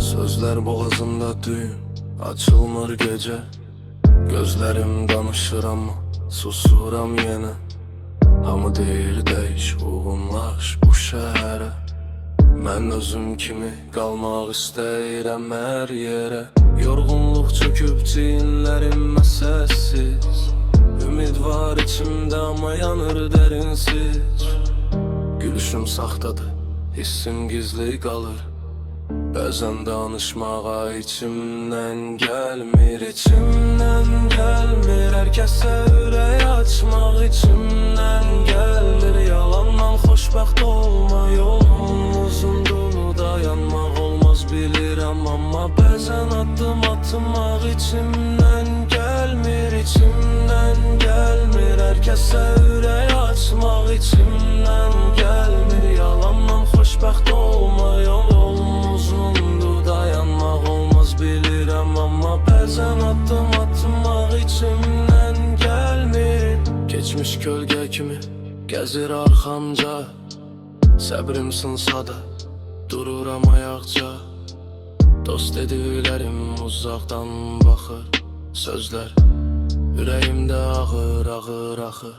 Sözler boğazımda düğüm, açılmır gece. Gözlerim danışır ama susuram yine. Hamı deyir değiş, uğunlaş bu şehre. Mən özüm kimi qalmaq istəyirəm hər yerə. Yorğunluq çöküb çiyinlərimə səssiz. Ümid var içimdə amma yanır dərinsiz. Gülüşüm saxtadır, hissim gizli qalır. Bəzən danışmağa içimdən gəlmir, içimdən gəlmir. Hər kəsə ürək açmaq içimdən gəlir. Yalandan xoşbəxt olma yolum uzundur, dayanmaq olmaz bilirəm. Amma bəzən addım atmaq içimdən gəlmir, içimdən gəlmir. Hər kəsə ürək açmaq içimdən gəlmir. Yalandan xoşbəxt olma yolum uzundur, dayanmaq olmaz bilirəm. Amma bəzən addım atmaq içimdən gəlmir. Keçmiş kölgə kimi gəzir arxamca. Səbrim sınsa da dururam ayaqca. Dost dediklərim uzaqdan baxır. Sözlər ürəyimdə ağır ağır axır.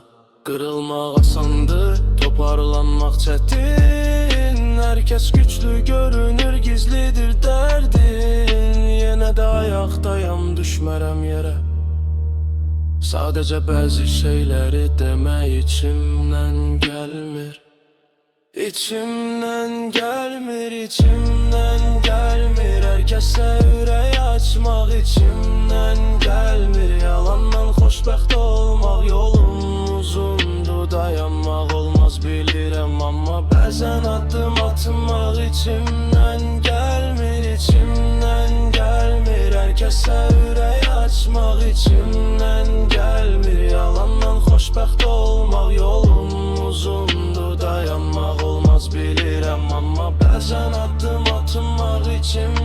Qırılmaq asandır, toparlanmaq çətin. Hər kəs güclü görünür, gizlidir dərdin. Yenə də ayaqdayam, düşmərəm yerə. Sadəcə bəzi şeyləri demək içimdən gəlmir. İçimdən gəlmir, içimdən gəlmir. Hər kəsə ürək açmaq içimdən gəlmir. Yalandan xoşbəxt olmaq yolum uzundur, dayanmaq olmaz bilirəm. Amma bəzən addım atmaq içimdən gəlmir, içimdən gəlmir. Hər kəsə ürək açmaq içimdən gəlmir. Yalandan xoşbəxt olmaq yolum uzundur, dayanmaq olmaz bilirəm. Amma bəzən addım atmaq içimdən